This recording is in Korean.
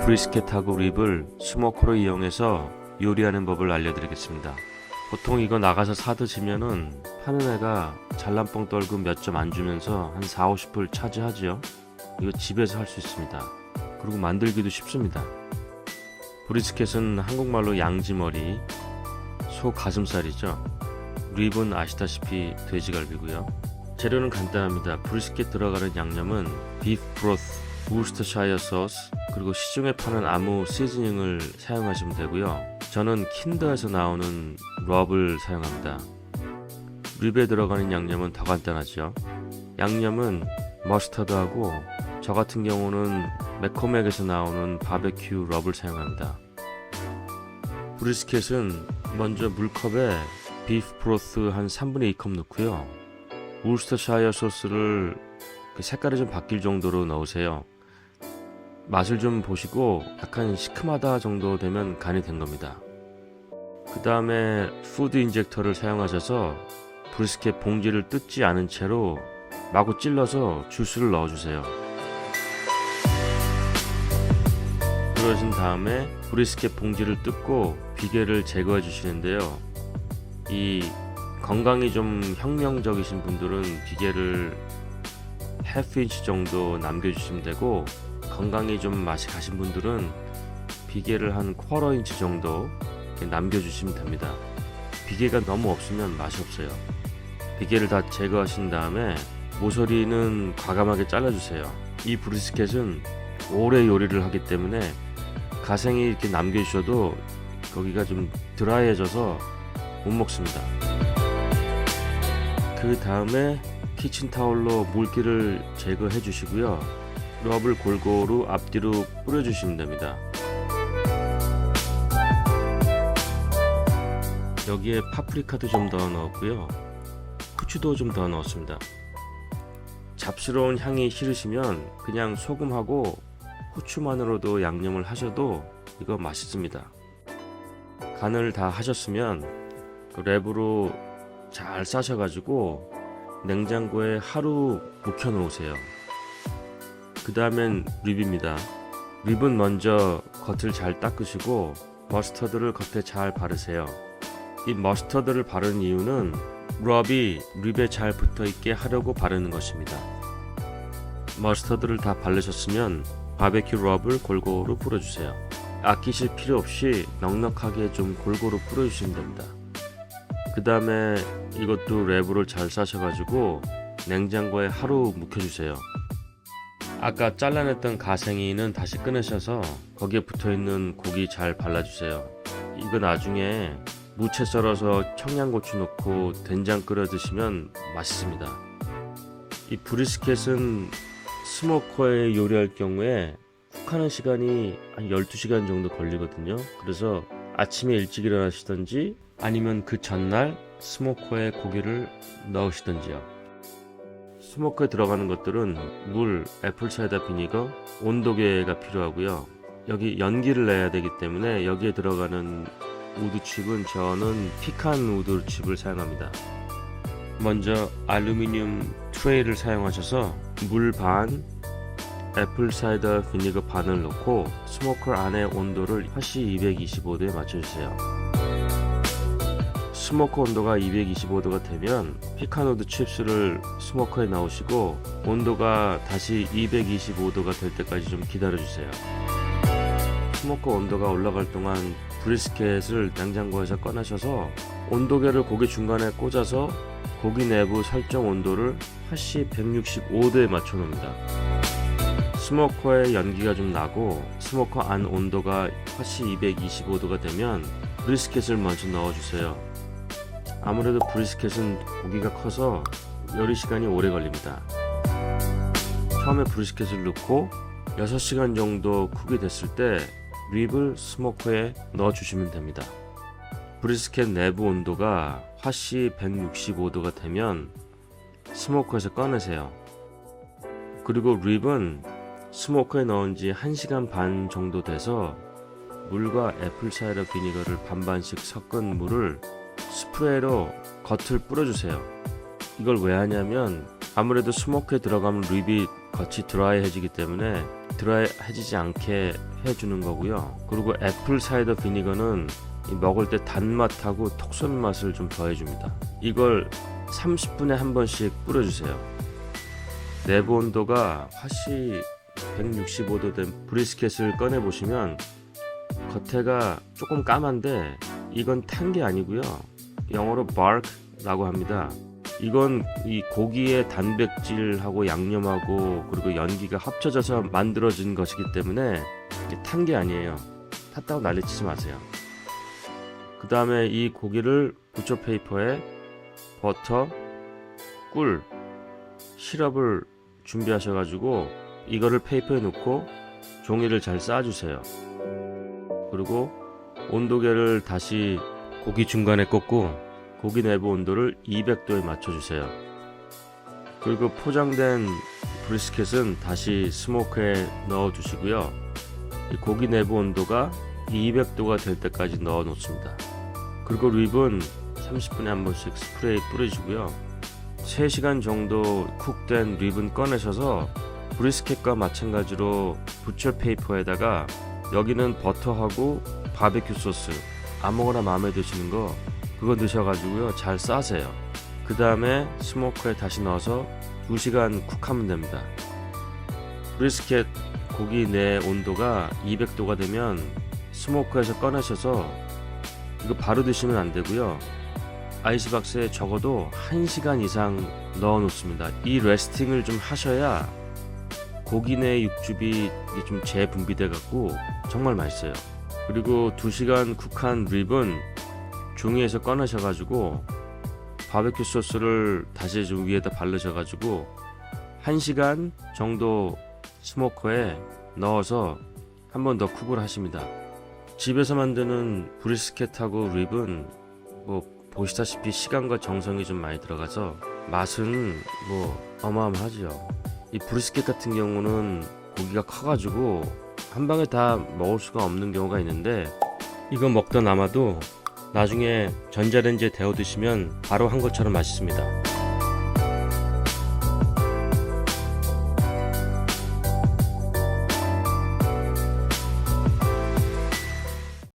브리스켓하고 립을 스모커로 이용해서 요리하는 법을 알려드리겠습니다. 보통 이거 나가서 사 드시면은 파는 애가 잘난뻥 떨고 몇 점 안 주면서 한 40-50불 차지하지요. 이거 집에서 할 수 있습니다. 그리고 만들기도 쉽습니다. 브리스켓은 한국말로 양지머리, 소 가슴살이죠. 립은 아시다시피 돼지갈비고요. 재료는 간단합니다. 브리스켓 들어가는 양념은 비프 브로스, 우스터샤이어 소스, 그리고 시중에 파는 아무 시즈닝을 사용하시면 되고요. 저는 킨더에서 나오는 럽을 사용합니다. 립에 들어가는 양념은 더 간단하죠. 양념은 머스터드하고 저 같은 경우는 매코맥에서 나오는 바베큐 럽을 사용합니다. 브리스켓은 먼저 물컵에 비프 브로스 한 3분의 2컵 넣고요. 울스터샤이어 소스를 색깔이 좀 바뀔 정도로 넣으세요. 맛을 좀 보시고 약간 시큼하다 정도 되면 간이 된 겁니다. 그 다음에 푸드 인젝터를 사용하셔서 브리스켓 봉지를 뜯지 않은 채로 마구 찔러서 주스를 넣어주세요. 그러신 다음에 브리스켓 봉지를 뜯고 비계를 제거해 주시는데요. 이 건강이 좀 혁명적이신 분들은 비계를 half 인치 정도 남겨주시면 되고, 건강이 좀 맛이 가신 분들은 비계를 한 쿼터 인치 정도 남겨주시면 됩니다. 비계가 너무 없으면 맛이 없어요. 비계를 다 제거하신 다음에 모서리는 과감하게 잘라주세요. 이 브리스켓은 오래 요리를 하기 때문에 가생이 이렇게 남겨주셔도 거기가 좀 드라이해져서 못 먹습니다. 그 다음에 키친타올로 물기를 제거해 주시고요. 럽을 골고루 앞뒤로 뿌려주시면 됩니다. 여기에 파프리카도 좀 더 넣었고요. 후추도 좀 더 넣었습니다. 잡스러운 향이 싫으시면 그냥 소금하고 후추만으로도 양념을 하셔도 이거 맛있습니다. 간을 다 하셨으면 그 랩으로 잘 싸셔가지고 냉장고에 하루 묵혀 놓으세요. 그 다음엔 립입니다. 립은 먼저 겉을 잘 닦으시고 머스터드를 겉에 잘 바르세요. 이 머스터드를 바르는 이유는 럽이 립에 잘 붙어있게 하려고 바르는 것입니다. 머스터드를 다 바르셨으면 바베큐 럽을 골고루 뿌려주세요. 아끼실 필요 없이 넉넉하게 좀 골고루 뿌려주시면 됩니다. 그 다음에 이것도 랩으로 잘 싸셔가지고 냉장고에 하루 묵혀주세요. 아까 잘라냈던 가생이는 다시 꺼내셔서 거기에 붙어있는 고기 잘 발라주세요. 이거 나중에 무채 썰어서 청양고추 넣고 된장 끓여 드시면 맛있습니다. 이 브리스켓은 스모커에 요리할 경우에 쿡하는 시간이 한 12시간 정도 걸리거든요. 그래서 아침에 일찍 일어나시던지 아니면 그 전날 스모커에 고기를 넣으시던지요. 스모커에 들어가는 것들은 물, 애플사이다 비니거, 온도계가 필요하고요. 여기 연기를 내야 되기 때문에 여기에 들어가는 우드칩은 저는 피칸 우드칩을 사용합니다. 먼저 알루미늄 트레이를 사용하셔서 물 반, 애플사이다 비니거 반을 넣고 스모커 안의 온도를 화씨 225도에 맞춰주세요. 스모커 온도가 225도가 되면 피칸우드 칩스를 스모커에 넣으시고 온도가 다시 225도가 될 때까지 좀 기다려주세요. 스모커 온도가 올라갈 동안 브리스켓을 냉장고에서 꺼내셔서 온도계를 고기 중간에 꽂아서 고기 내부 설정 온도를 화씨 165도에 맞춰 놓습니다. 스모커에 연기가 좀 나고 스모커 안 온도가 화씨 225도가 되면 브리스켓을 먼저 넣어주세요. 아무래도 브리스켓은 고기가 커서 요리 시간이 오래 걸립니다. 처음에 브리스켓을 넣고 6시간 정도 쿡이 됐을 때 립을 스모커에 넣어주시면 됩니다. 브리스켓 내부 온도가 화씨 165도가 되면 스모커에서 꺼내세요. 그리고 립은 스모커에 넣은 지 1시간 반 정도 돼서 물과 애플사이더 비니거를 반반씩 섞은 물을 스프레이로 겉을 뿌려주세요. 이걸 왜 하냐면 아무래도 스모크에 들어가면 립이 겉이 드라이해지기 때문에 드라이해지지 않게 해주는 거고요. 그리고 애플 사이더 비니거는 먹을 때 단맛하고 톡 쏘는 맛을 좀 더해줍니다. 이걸 30분에 한 번씩 뿌려주세요. 내부 온도가 화씨 165도 된 브리스켓을 꺼내 보시면 겉에가 조금 까만데 이건 탄 게 아니고요. 영어로 bark라고 합니다. 이건 이 고기의 단백질하고 양념하고 그리고 연기가 합쳐져서 만들어진 것이기 때문에 탄 게 아니에요. 탔다고 난리치지 마세요. 그 다음에 이 고기를 부처 페이퍼에 버터, 꿀, 시럽을 준비하셔가지고 이거를 페이퍼에 넣고 종이를 잘 싸주세요. 그리고 온도계를 다시 고기 중간에 꽂고 고기 내부 온도를 200도에 맞춰주세요. 그리고 포장된 브리스켓은 다시 스모크에 넣어 두시고요. 고기 내부 온도가 200도가 될 때까지 넣어 놓습니다. 그리고 립은 30분에 한 번씩 스프레이 뿌려주고요. 3시간 정도 쿡된 립은 꺼내셔서 브리스켓과 마찬가지로 부처 페이퍼에다가 여기는 버터하고 바베큐 소스 아무거나 마음에 드시는 거 그거 넣으셔가지고요 잘 싸세요. 그 다음에 스모커에 다시 넣어서 2시간 쿡하면 됩니다. 브리스켓 고기 내 온도가 200도가 되면 스모커에서 꺼내셔서 이거 바로 드시면 안 되고요. 아이스박스에 적어도 1시간 이상 넣어 놓습니다. 이 레스팅을 좀 하셔야 고기 내 육즙이 좀 재분비돼 갖고 정말 맛있어요. 그리고 2시간 쿡한 립은 종이에서 꺼내셔 가지고 바베큐 소스를 다시 좀 위에다 바르셔 가지고 1시간 정도 스모커에 넣어서 한 번 더 쿡을 하십니다. 집에서 만드는 브리스켓하고 립은 보시다시피 시간과 정성이 좀 많이 들어가서 맛은 어마어마하죠. 이 브리스켓 같은 경우는 고기가 커가지고 한 방에 다 먹을 수가 없는 경우가 있는데 이거 먹다 남아도 나중에 전자레인지에 데워 드시면 바로 한 것처럼 맛있습니다.